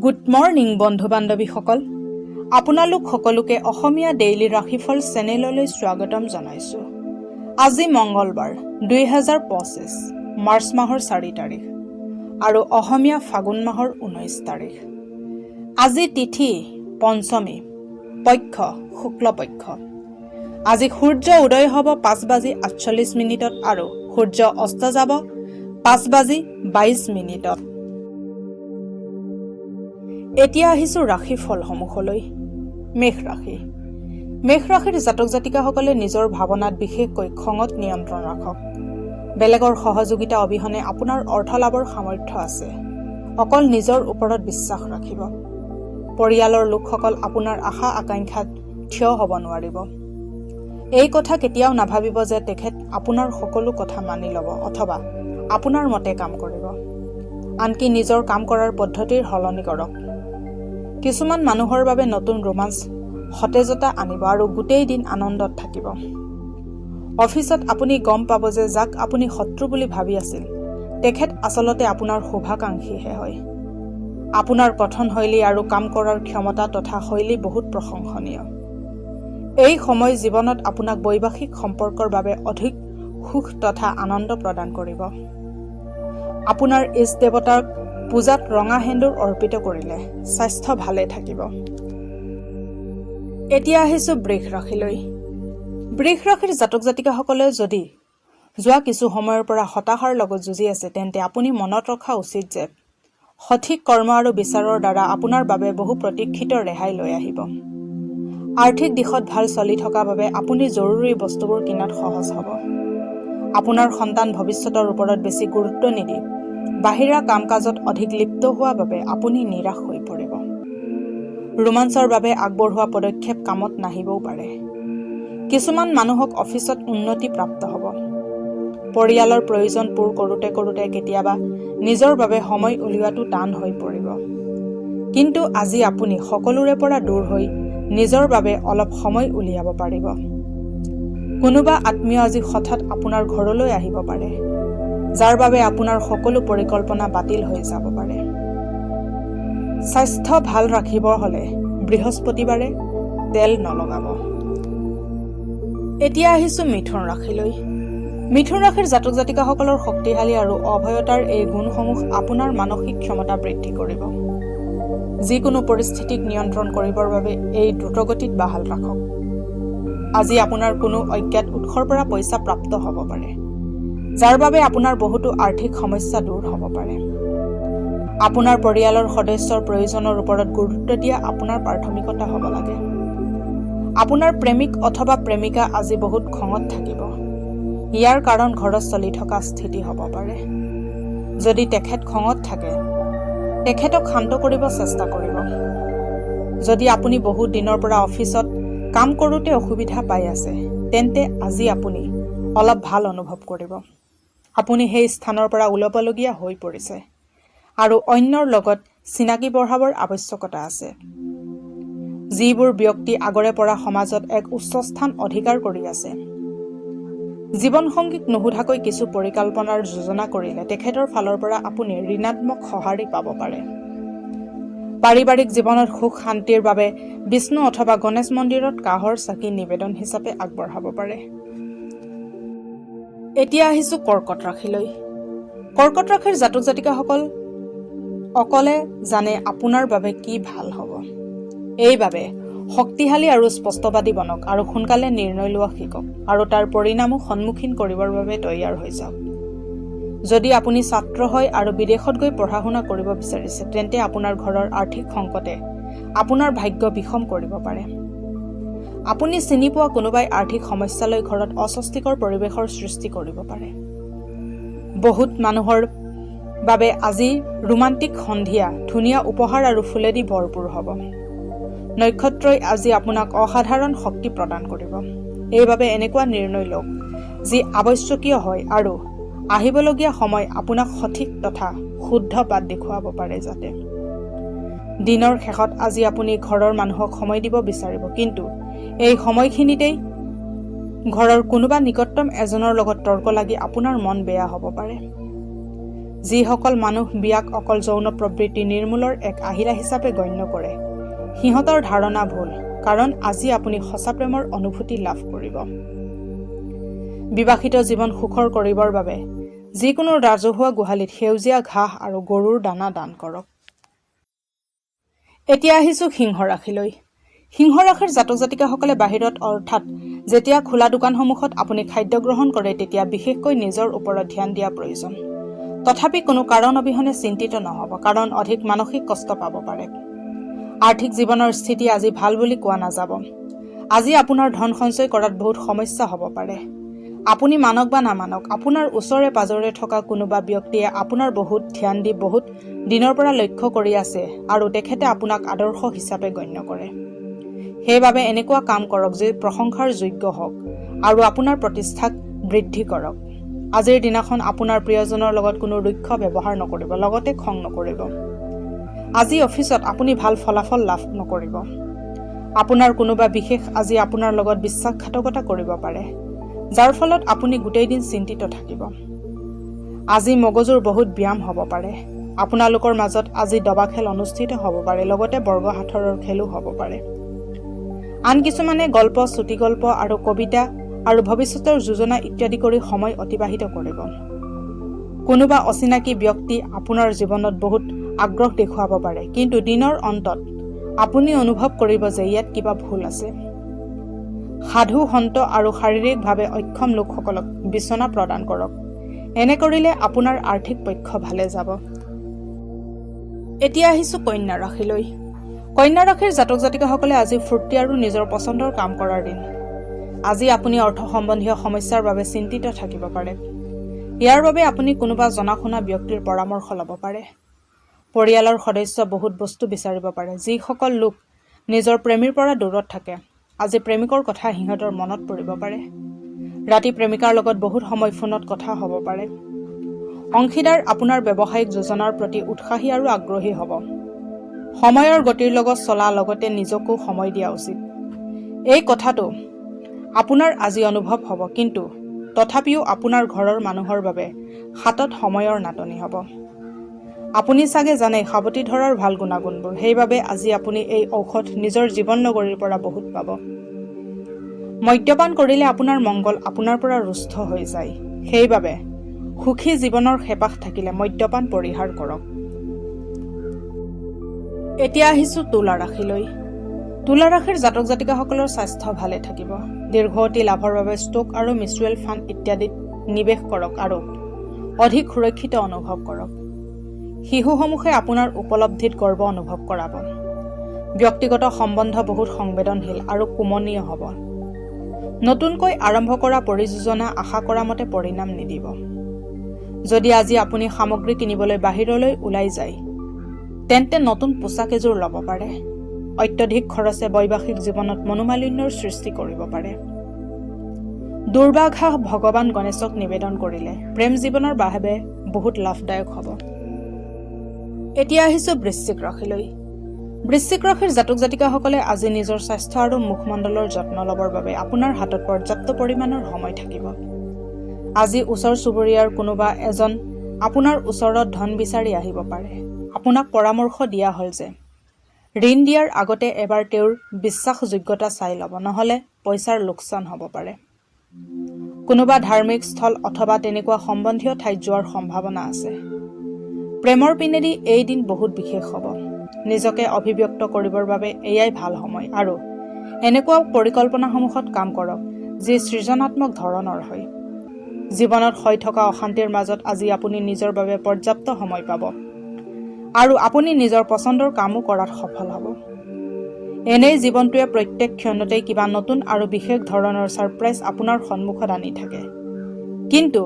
Good morning বন্ধু বান্ধৱীসকল, আপোনালোক সকলোকে অসমীয়া ডেইলি ৰাশিফল চেনেললৈ স্বাগতম জনাইছোঁ। আজি মঙ্গলবাৰ 2025 মাৰ্চ মাহৰ 4 তাৰিখ আৰু অসমীয়া ফাগুন মাহৰ 19 তাৰিখ। আজি তিথি পঞ্চমী, পক্ষ শুক্লপক্ষ। আজি সূৰ্য উদয় হ'ব 5:48 আৰু সূৰ্য অস্ত যাব 5:22। এতিয়া আহিছোঁ ৰাশিফলসমূহলৈ। মেষ ৰাশি। মেষ ৰাশিৰ জাতক জাতিকাসকলে নিজৰ ভাৱনাত বিশেষকৈ খঙত নিয়ন্ত্ৰণ ৰাখক। বেলেগৰ সহযোগিতা অবিহনে আপোনাৰ অৰ্থ লাভৰ সামৰ্থ্য আছে। অকল নিজৰ ওপৰত বিশ্বাস ৰাখিব। পৰিয়ালৰ লোকসকল আপোনাৰ আশা আকাংক্ষাত থিয় হ'ব নোৱাৰিব। এই কথা কেতিয়াও নাভাবিব যে তেখেত আপোনাৰ সকলো কথা মানি ল'ব অথবা আপোনাৰ মতে কাম কৰিব। আনকি নিজৰ কাম কৰাৰ পদ্ধতিৰ সলনি কৰক। কিছুমান মানুহৰ বাবে নতুন ৰোমাঞ্চ সতেজতা আনিব আৰু গোটেই দিন আনন্দত থাকিব। অফিচত আপুনি গম পাব যে যাক আপুনি শত্ৰু বুলি ভাবি আছিল তেখেত আচলতে আপোনাৰ শুভাকাংক্ষীহে হয়। আপোনাৰ কথনশৈলী আৰু কাম কৰাৰ ক্ষমতা তথা শৈলী বহুত প্ৰশংসনীয়। এই সময় জীৱনত আপোনাক বৈবাহিক সম্পৰ্কৰ বাবে অধিক সুখ তথা আনন্দ প্ৰদান কৰিব। আপোনাৰ ইষ্ট দেৱতাক পূজাত ৰঙা সেন্দুৰ অৰ্পিত কৰিলে স্বাস্থ্য ভালে থাকিব। এতিয়া আহিছোঁ বৃষ ৰাশিলৈ। বৃষ ৰাশিৰ জাতক জাতিকাসকলে যদি যোৱা কিছু সময়ৰ পৰা হতাশাৰ লগত যুঁজি আছে তেন্তে আপুনি মনত ৰখা উচিত যে সঠিক কৰ্ম আৰু বিচাৰৰ দ্বাৰা আপোনাৰ বাবে বহু প্ৰতীক্ষিত ৰেহাই লৈ আহিব। আৰ্থিক দিশত ভাল চলি থকা বাবে আপুনি জৰুৰী বস্তুবোৰ কিনাত সহজ হ'ব। আপোনাৰ সন্তান ভৱিষ্যতৰ ওপৰত বেছি গুৰুত্ব নিদি বাহিৰা কাম কাজত অধিক লিপ্ত হোৱা বাবে আপুনি নিৰাশ হৈ পৰিব। ৰোমাঞ্চৰ বাবে আগবঢ়োৱা পদক্ষেপ কামত নাহিবও পাৰে। কিছুমান মানুহক অফিচত উন্নতি প্ৰাপ্ত হ'ব। পৰিয়ালৰ প্ৰয়োজন পূৰ কৰোঁতে কৰোঁতে কেতিয়াবা নিজৰ বাবে সময় উলিওৱাটো টান হৈ পৰিব। কিন্তু আজি আপুনি সকলোৰে পৰা দূৰ হৈ নিজৰ বাবে অলপ সময় উলিয়াব পাৰিব। কোনোবা আত্মীয় আজি হঠাৎ আপোনাৰ ঘৰলৈ আহিব পাৰে, যাৰ বাবে আপোনাৰ সকলো পৰিকল্পনা বাতিল হৈ যাব পাৰে। স্বাস্থ্য ভাল ৰাখিব হ'লে বৃহস্পতিবাৰে তেল নলগাব। এতিয়া আহিছোঁ মিথুন ৰাশিলৈ। মিথুন ৰাশিৰ জাতক জাতিকাসকলৰ শক্তিশালী আৰু অভয়তাৰ এই গুণসমূহ আপোনাৰ মানসিক ক্ষমতা বৃদ্ধি কৰিব। যিকোনো পৰিস্থিতিক নিয়ন্ত্ৰণ কৰিবৰ বাবে এই দ্ৰুতগতিত বাহাল ৰাখক। আজি আপোনাৰ কোনো অজ্ঞাত উৎসৰ পৰা পইচা প্ৰাপ্ত হ'ব পাৰে, যাৰ বাবে আপোনাৰ বহুতো আৰ্থিক সমস্যা দূৰ হ'ব পাৰে। আপোনাৰ পৰিয়ালৰ সদস্যৰ প্ৰয়োজনৰ ওপৰত গুৰুত্ব দিয়া আপোনাৰ প্ৰাথমিকতা হ'ব লাগে। আপোনাৰ প্ৰেমিক অথবা প্ৰেমিকা আজি বহুত খঙত থাকিব। ইয়াৰ কাৰণ ঘৰত চলি থকা স্থিতি হ'ব পাৰে। যদি তেখেত খঙত থাকে তেখেতক শান্ত কৰিব চেষ্টা কৰিব। যদি আপুনি বহু দিনৰ পৰা অফিচত কাম কৰোঁতে অসুবিধা পাই আছে তেন্তে আজি আপুনি অলপ ভাল অনুভৱ কৰিব। আপুনি সেই স্থানৰ পৰা ওলাবলগীয়া হৈ পৰিছে আৰু অন্যৰ লগত চিনাকি বঢ়াবৰ আৱশ্যকতা আছে। যিবোৰ ব্যক্তি আগৰে পৰা সমাজত এক উচ্চ স্থান অধিকাৰ কৰি আছে, জীৱনসংগীক নুসুধাকৈ কিছু পৰিকল্পনাৰ যোজনা কৰিলে তেখেতৰ ফালৰ পৰা আপুনি ঋণাত্মক সঁহাৰি পাব পাৰে। পাৰিবাৰিক জীৱনত সুখ শান্তিৰ বাবে বিষ্ণু অথবা গণেশ মন্দিৰত কাঁহৰ চাকি নিবেদন হিচাপে আগবঢ়াব পাৰে। এতিয়া আহিছোঁ কৰ্কট ৰাশিলৈ। কৰ্কট ৰাশিৰ জাতক জাতিকাসকল অকলে জানে আপোনাৰ বাবে কি ভাল হ'ব। এইবাবে শক্তিশালী আৰু স্পষ্টবাদী বনক আৰু সোনকালে নিৰ্ণয় লোৱা শিকক আৰু তাৰ পৰিণামো সন্মুখীন কৰিবৰ বাবে তৈয়াৰ হৈ যাওক। যদি আপুনি ছাত্ৰ হয় আৰু বিদেশত গৈ পঢ়া শুনা কৰিব বিচাৰিছে তেন্তে আপোনাৰ ঘৰৰ আৰ্থিক সংকটে আপোনাৰ ভাগ্য বিষম কৰিব পাৰে। আপুনি চিনি পোৱা কোনোবাই আৰ্থিক সমস্যালৈ ঘৰত অস্বস্তিকৰ পৰিৱেশৰ সৃষ্টি কৰিব পাৰে। বহুত মানুহৰ বাবে আজি ৰোমান্টিক সন্ধিয়া ধুনীয়া উপহাৰ আৰু ফুলেদি ভৰপূৰ হ'ব। নক্ষত্ৰই আজি আপোনাক অসাধাৰণ শক্তি প্ৰদান কৰিব। এইবাবে এনেকুৱা নিৰ্ণয় লওক যি আৱশ্যকীয় হয় আৰু আহিবলগীয়া সময় আপোনাক সঠিক তথা শুদ্ধ বাট দেখুৱাব পাৰে। যাতে দিনৰ শেষত আজি আপুনি ঘৰৰ মানুহক সময় দিব বিচাৰিব, কিন্তু এই সময়খিনিতেই ঘৰৰ কোনোবা নিকটতম এজনৰ লগত তৰ্ক লাগি আপোনাৰ মন বেয়া হ'ব পাৰে। যিসকল মানুহ বিয়াক অকল যৌন প্ৰবৃত্তি নিৰ্মূলৰ এক আহিলা হিচাপে গণ্য কৰে সিহঁতৰ ধাৰণা ভুল, কাৰণ আজি আপুনি সঁচা প্ৰেমৰ অনুভূতি লাভ কৰিব। বিবাহিত জীৱন সুখৰ কৰিবৰ বাবে যিকোনো ৰাজহুৱা গোহালিত সেউজীয়া ঘাঁহ আৰু গৰুৰ দানা দান কৰক। এতিয়া আহিছোঁ সিংহ ৰাশিলৈ। সিংহ ৰাশিৰ জাতক জাতিকাসকলে বাহিৰত অৰ্থাৎ যেতিয়া খোলা দোকানসমূহত আপুনি খাদ্য গ্ৰহণ কৰে তেতিয়া বিশেষকৈ নিজৰ ওপৰত ধ্যান দিয়া প্ৰয়োজন। তথাপি কোনো কাৰণ অবিহনে চিন্তিত নহ'ব, কাৰণ অধিক মানসিক কষ্ট পাব পাৰে। আৰ্থিক জীৱনৰ স্থিতি আজি ভাল বুলি কোৱা নাযাব। আজি আপোনাৰ ধন সঞ্চয় কৰাত বহুত সমস্যা হ'ব পাৰে। আপুনি মানক বা নামানক, আপোনাৰ ওচৰে পাজৰে থকা কোনোবা ব্যক্তিয়ে আপোনাৰ বহুত ধ্যান দি বহুত দিনৰ পৰা লক্ষ্য কৰি আছে আৰু তেখেতে আপোনাক আদৰ্শ হিচাপে গণ্য কৰে। সেইবাবে এনেকুৱা কাম কৰক যি প্ৰশংসাৰ যোগ্য হওক আৰু আপোনাৰ প্ৰতিষ্ঠাক বৃদ্ধি কৰক। আজিৰ দিনাখন আপোনাৰ প্ৰিয়জনৰ লগত কোনো ৰুক্ষ ব্যৱহাৰ নকৰিব, লগতে খং নকৰিব। আজি অফিচত আপুনি ভাল ফলাফল লাভ নকৰিব। আপোনাৰ কোনোবা বিশেষ আজি আপোনাৰ লগত বিশ্বাসঘাতকতা কৰিব পাৰে, যাৰ ফলত আপুনি গোটেই দিন চিন্তিত থাকিব। আজি মগজুৰ বহুত ব্যায়াম হ'ব পাৰে। আপোনালোকৰ মাজত আজি দবা খেল অনুষ্ঠিত হ'ব পাৰে, লগতে বৰ্গহাথৰৰ খেলো হ'ব পাৰে। আন কিছুমানে গল্প, চুটিগল্প আৰু কবিতা আৰু ভৱিষ্যতৰ যোজনা ইত্যাদি কৰি সময় অতিবাহিত কৰিব। কোনোবা অচিনাকি ব্যক্তি আপোনাৰ জীৱনত বহুত আগ্ৰহ দেখুৱাব পাৰে, কিন্তু দিনৰ অন্তত আপুনি অনুভৱ কৰিব যে ইয়াত কিবা ভুল আছে। সাধু, সন্ত আৰু শাৰীৰিকভাৱে অক্ষম লোকসকলক বিচনা প্ৰদান কৰক। এনে কৰিলে আপোনাৰ আৰ্থিক পক্ষ ভালে যাব। এতিয়া আহিছোঁ কন্যা ৰাশিলৈ। কন্যা ৰাশিৰ জাতক জাতিকাসকলে আজি ফূৰ্তি আৰু নিজৰ পচন্দৰ কাম কৰাৰ দিন। আজি আপুনি অৰ্থ সম্বন্ধীয় সমস্যাৰ বাবে চিন্তিত থাকিব পাৰে। ইয়াৰ বাবে আপুনি কোনোবা জনাশুনা ব্যক্তিৰ পৰামৰ্শ ল'ব পাৰে। পৰিয়ালৰ সদস্য বহুত বস্তু বিচাৰিব পাৰে। যিসকল লোক নিজৰ প্ৰেমীৰ পৰা দূৰত থাকে, আজি প্ৰেমিকৰ কথা সিহঁতৰ মনত পৰিব পাৰে। ৰাতি প্ৰেমিকাৰ লগত বহুত সময় ফোনত কথা হ'ব পাৰে। অংশীদাৰ আপোনাৰ ব্যৱসায়িক যোজনাৰ প্ৰতি উৎসাহী আৰু আগ্ৰহী হ'ব। সময়ৰ গতিৰ লগত চলা, লগতে নিজকো সময় দিয়া উচিত। এই কথাটো আপোনাৰ আজি অনুভৱ হ'ব, কিন্তু তথাপিও আপোনাৰ ঘৰৰ মানুহৰ বাবে হাতত সময়ৰ নাটনি হ'ব। আপুনি চাগে জানে সাৱটি ধৰাৰ ভাল গুণাগুণবোৰ, সেইবাবে আজি আপুনি এই ঔষধ নিজৰ জীৱন নগৰীৰ পৰা বহুত পাব। মদ্যপান কৰিলে আপোনাৰ মংগল আপোনাৰ পৰা ৰুষ্ট হৈ যায়। সেইবাবে সুখী জীৱনৰ হেঁপাহ থাকিলে মদ্যপান পৰিহাৰ কৰক। এতিয়া আহিছোঁ তুলা ৰাশিলৈ। তুলা ৰাশিৰ জাতক জাতিকাসকলৰ স্বাস্থ্য ভালে থাকিব। দীৰ্ঘৱতী লাভৰ বাবে ষ্টক আৰু মিউচুৱেল ফাণ্ড ইত্যাদিত নিৱেশ কৰক আৰু অধিক সুৰক্ষিত অনুভৱ কৰক। শিশুসমূহে আপোনাৰ উপলব্ধিত গৰ্ব অনুভৱ কৰাব। ব্যক্তিগত সম্বন্ধ বহুত সংবেদনশীল আৰু কোমনীয় হ'ব। নতুনকৈ আৰম্ভ কৰা পৰিযোজনা আশা কৰা মতে পৰিণাম নিদিব। যদি আজি আপুনি সামগ্ৰী কিনিবলৈ বাহিৰলৈ ওলাই যায়, তেন্তে নতুন পোছাক এযোৰ ল'ব পাৰে। অত্যধিক খৰচে বৈবাহিক জীৱনত মনোমালিন্যৰ সৃষ্টি কৰিব পাৰে। দুৰ্বাঘাস ভগৱান গণেশক নিবেদন কৰিলে প্ৰেম জীৱনৰ বাবে বহুত লাভদায়ক হ'ব। এতিয়া আহিছোঁ বৃশ্চিক ৰাশিলৈ। বৃশ্চিক ৰাশিৰ জাতক জাতিকাসকলে আজি নিজৰ স্বাস্থ্য আৰু মুখমণ্ডলৰ যত্ন ল'বৰ বাবে আপোনাৰ হাতত পৰ্যাপ্ত পৰিমাণৰ সময় থাকিব। আজি ওচৰ চুবুৰীয়াৰ কোনোবা এজন আপোনাৰ ওচৰত ধন বিচাৰি আহিব পাৰে। আপোনাক পৰামৰ্শ দিয়া হ'ল যে ঋণ দিয়াৰ আগতে এবাৰ তেওঁৰ বিশ্বাসযোগ্যতা চাই ল'ব, নহ'লে পইচাৰ লোকচান হ'ব পাৰে। কোনোবা ধাৰ্মিক স্থল অথবা তেনেকুৱা সম্বন্ধীয় ঠাইত যোৱাৰ সম্ভাৱনা আছে। প্ৰেমৰ পিনেদি এই দিন বহুত বিশেষ হ'ব। নিজকে অভিব্যক্ত কৰিবৰ বাবে এয়াই ভাল সময় আৰু এনেকুৱা পৰিকল্পনাসমূহত কাম কৰক যি সৃজনাত্মক ধৰণৰ হয়। জীৱনত হৈ থকা অশান্তিৰ মাজত আজি আপুনি নিজৰ বাবে পৰ্যাপ্ত সময় পাব আৰু আপুনি নিজৰ পচন্দৰ কামো কৰাত সফল হ'ব। এনেই জীৱনটোৱে প্ৰত্যেক ক্ষণতেই কিবা নতুন আৰু বিশেষ ধৰণৰ ছাৰপ্ৰাইজ আপোনাৰ সন্মুখত আনি থাকে। কিন্তু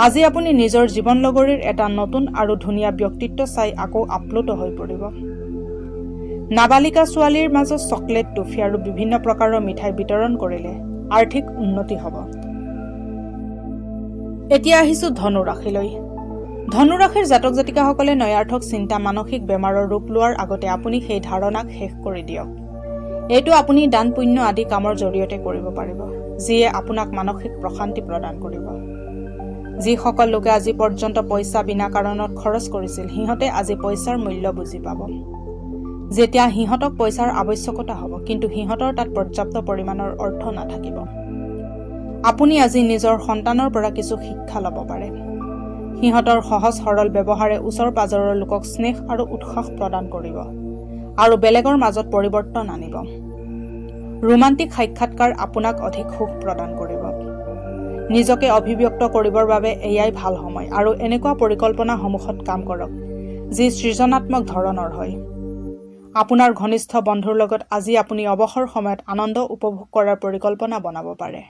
আজি আপুনি নিজৰ জীৱন লগৰীৰ এটা নতুন আৰু ধুনীয়া ব্যক্তিত্ব চাই আকৌ আপ্লুত হৈ পৰিব। নাবালিকা ছোৱালীৰ মাজত চকলেট, টফি আৰু বিভিন্ন প্ৰকাৰৰ মিঠাই বিতৰণ কৰিলে আৰ্থিক উন্নতি হ'ব। এতিয়া আহিছোঁ ধনু ৰাশিলৈ। ধনু ৰাশিৰ জাতক জাতিকাসকলে নয়াৰ্থক চিন্তা, মানসিক বেমাৰৰ ৰূপ লোৱাৰ আগতে আপুনি সেই ধাৰণাক শেষ কৰি দিয়ক। এইটো আপুনি দান পুণ্য আদি কামৰ জৰিয়তে কৰিব পাৰিব, যিয়ে আপোনাক মানসিক প্ৰশান্তি প্ৰদান কৰিব। যিসকল লোকে আজি পৰ্যন্ত পইচা বিনা কাৰণত খৰচ কৰিছিল সিহঁতে আজি পইচাৰ মূল্য বুজি পাব। যেতিয়া সিহঁতক পইচাৰ আৱশ্যকতা হ'ব কিন্তু সিহঁতৰ তাত পৰ্যাপ্ত পৰিমাণৰ অৰ্থ নাথাকিব। আপুনি আজি নিজৰ সন্তানৰ পৰা কিছু শিক্ষা ল'ব পাৰে। সিহঁতৰ সহজ সৰল ব্যৱহাৰে ওচৰ পাজৰৰ লোকক স্নেহ আৰু উৎসাহ প্ৰদান কৰিব আৰু বেলেগৰ মাজত পৰিৱৰ্তন আনিব। ৰোমান্টিক সাক্ষাৎকাৰ আপোনাক অধিক সুখ প্ৰদান কৰিব। নিজকে অভিব্যক্ত কৰিবৰ বাবে এয়াই ভাল সময় আৰু এনেকুৱা পৰিকল্পনাসমূহত কাম কৰক যি সৃজনাত্মক ধৰণৰ হয়। আপোনাৰ ঘনিষ্ঠ বন্ধুৰ লগত আজি আপুনি অৱসৰ সময়ত আনন্দ উপভোগ কৰাৰ পৰিকল্পনা বনাব পাৰে।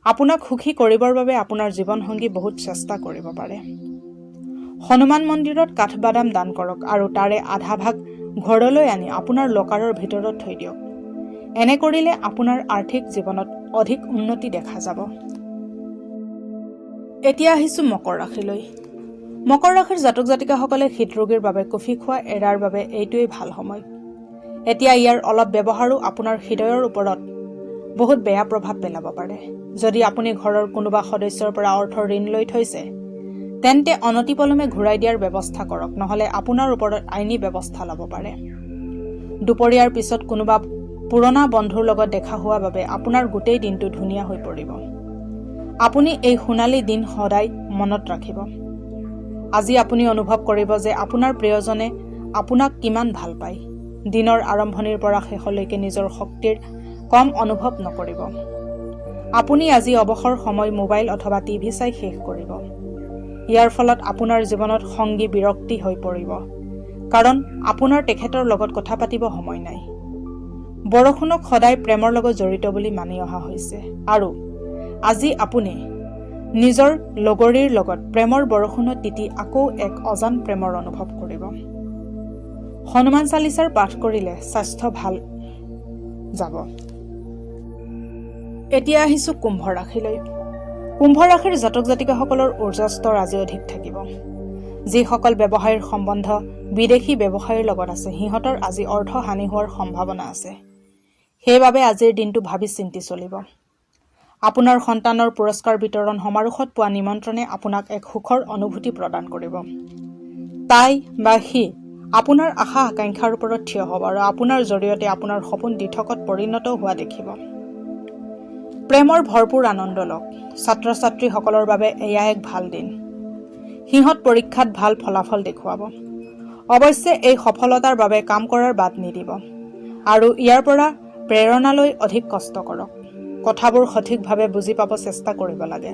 আপোনাক সুখী কৰিবৰ বাবে আপোনাৰ জীৱনসংগী বহুত চেষ্টা কৰিব পাৰে। হনুমান মন্দিৰত কাঠবাদাম দান কৰক আৰু তাৰে আধা ভাগ ঘৰলৈ আনি আপোনাৰ লকাৰৰ ভিতৰত থৈ দিয়ক। এনে কৰিলে আপোনাৰ আৰ্থিক জীৱনত অধিক উন্নতি দেখা যাব। এতিয়া আহিছোঁ মকৰ ৰাশিলৈ। মকৰ ৰাশিৰ জাতক জাতিকাসকলে হৃদৰোগীৰ বাবে কফি খোৱা এৰাৰ বাবে এইটোৱেই ভাল সময়। এতিয়া ইয়াৰ অলপ ব্যৱহাৰো আপোনাৰ হৃদয়ৰ ওপৰত বহুত বেয়া প্ৰভাৱ পেলাব পাৰে। যদি আপুনি ঘৰৰ কোনোবা সদস্যৰ পৰা অৰ্থ ঋণ লৈ থৈছে তেন্তে অনতিপলমে ঘূৰাই দিয়াৰ ব্যৱস্থা কৰক, নহ'লে আপোনাৰ ওপৰত আইনী ব্যৱস্থা ল'ব পাৰে। দুপৰীয়াৰ পিছত কোনোবা পুৰণা বন্ধুৰ লগত দেখা হোৱা বাবে আপোনাৰ গোটেই দিনটো ধুনীয়া হৈ পৰিব। আপুনি এই সোণালী দিন সদায় মনত ৰাখিব। আজি আপুনি অনুভৱ কৰিব যে আপোনাৰ প্ৰিয়জনে আপোনাক কিমান ভাল পায়। দিনৰ আৰম্ভণিৰ পৰা শেষলৈকে নিজৰ শক্তিৰ কম অনুভৱ নকৰিব। আপুনি আজি অৱসৰ সময় মোবাইল অথবা টিভি চাই শেষ কৰিব। ইয়াৰ ফলত আপোনাৰ জীৱনত সংগী বিৰক্তি হৈ পৰিব, কাৰণ আপোনাৰ তেখেতৰ লগত কথা পাতিব সময় নাই। বৰষুণক সদায় প্ৰেমৰ লগত জড়িত বুলি মানি অহা হৈছে আৰু আজি আপুনি নিজৰ লগৰীৰ লগত প্ৰেমৰ বৰষুণত তিতি আকৌ এক অজান প্ৰেমৰ অনুভৱ কৰিব। হনুমান চালিচাৰ পাঠ কৰিলে স্বাস্থ্য ভাল যাব। এতিয়া আহিছোঁ কুম্ভ ৰাশিলৈ। কুম্ভ ৰাশিৰ জাতক জাতিকাসকলৰ ঊৰ্জা স্তৰ আজি অধিক থাকিব। যিসকল ব্যৱসায়ৰ সম্বন্ধ বিদেশী ব্যৱসায়ীৰ লগত আছে সিহঁতৰ আজি অৰ্থ হানি হোৱাৰ সম্ভাৱনা আছে। সেইবাবে আজিৰ দিনটো ভাবি চিন্তি চলিব। আপোনাৰ সন্তানৰ পুৰস্কাৰ বিতৰণ সমাৰোহত পোৱা নিমন্ত্ৰণে আপোনাক এক সুখৰ অনুভূতি প্ৰদান কৰিব। তাই বা সি আপোনাৰ আশা আকাংক্ষাৰ ওপৰত থিয় হ'ব আৰু আপোনাৰ জৰিয়তে আপোনাৰ সপোন দিঠকত পৰিণত হোৱা দেখিব। প্ৰেমৰ ভৰপূৰ আনন্দ লওক। ছাত্ৰ ছাত্ৰীসকলৰ বাবে এয়া এক ভাল দিন। সিহঁত পৰীক্ষাত ভাল ফলাফল দেখুৱাব। অৱশ্যে এই সফলতাৰ বাবে কাম কৰাৰ বাদ নিদিব আৰু ইয়াৰ পৰা প্ৰেৰণা লৈ অধিক কষ্ট কৰক। কথাবোৰ সঠিকভাৱে বুজি পাব চেষ্টা কৰিব লাগে,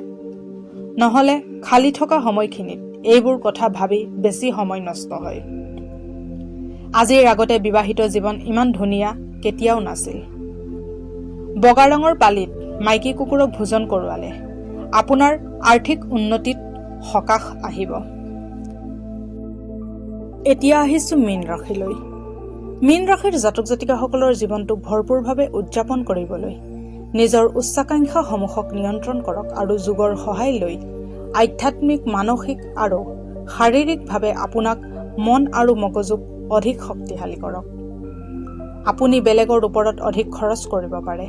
নহ'লে খালী থকা সময়খিনিত এইবোৰ কথা ভাবি বেছি সময় নষ্ট হয়। আজিৰ আগতে বিবাহিত জীৱন ইমান ধুনীয়া কেতিয়াও নাছিল। বগা ৰঙৰ পালিত মাইকী কুকুৰক ভোজন কৰোৱালে আপোনাৰ আৰ্থিক উন্নতিত সকাহ আহিব। এতিয়া আহিছোঁ মীন ৰাশিলৈ। মীন ৰাশিৰ জাতক জাতিকাসকলৰ জীৱনটোক ভৰপূৰভাৱে উদযাপন কৰিবলৈ নিজৰ উচ্চাকাংক্ষাসমূহক নিয়ন্ত্ৰণ কৰক আৰু যোগৰ সহায় লৈ আধ্যাত্মিক, মানসিক আৰু শাৰীৰিকভাৱে আপোনাক মন আৰু মগজুক অধিক শক্তিশালী কৰক। আপুনি বেলেগৰ ওপৰত অধিক খৰচ কৰিব পাৰে।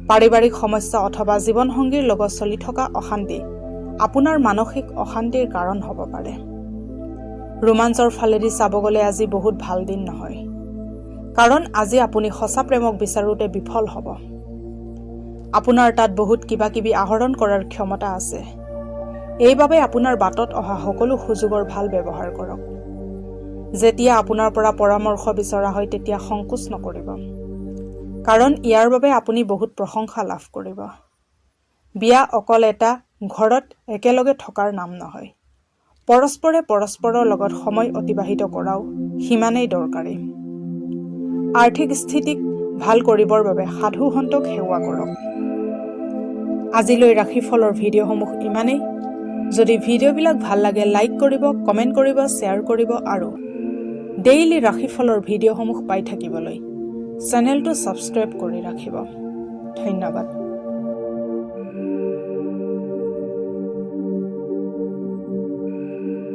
পাৰিবাৰিক সমস্যা অথবা জীৱনসংগীৰ লগত চলি থকা অশান্তি আপোনাৰ মানসিক অশান্তিৰ কাৰণ হ'ব পাৰে। ৰোমাঞ্চৰ ফালেদি চাব গ'লে আজি বহুত ভাল দিন নহয়, কাৰণ আজি আপুনি সঁচা প্ৰেমক বিচাৰোঁতে বিফল হ'ব। আপোনাৰ তাত বহুত কিবা কিবি আহৰণ কৰাৰ ক্ষমতা আছে। এইবাবে আপোনাৰ বাটত অহা সকলো সুযোগৰ ভাল ব্যৱহাৰ কৰক। যেতিয়া আপোনাৰ পৰা পৰামৰ্শ বিচৰা হয় তেতিয়া সংকোচ নকৰিব, কাৰণ ইয়াৰ বাবে আপুনি বহুত প্ৰশংসা লাভ কৰিব। বিয়া অকল এটা ঘৰত একেলগে থকাৰ নাম নহয়, পৰস্পৰে পৰস্পৰৰ লগত সময় অতিবাহিত কৰাও সিমানেই দৰকাৰী। আৰ্থিক স্থিতিক ভাল কৰিবৰ বাবে সাধু সন্তক সেৱা কৰক। আজিলৈ ৰাশিফলৰ ভিডিঅ'সমূহ ইমানেই। যদি ভিডিঅ'বিলাক ভাল লাগে লাইক কৰিব, কমেণ্ট কৰিব, শ্বেয়াৰ কৰিব আৰু ডেইলি ৰাশিফলৰ ভিডিঅ'সমূহ পাই থাকিবলৈ চেনেলটো ছাবস্ক্ৰাইব কৰি ৰাখিব। ধন্যবাদ।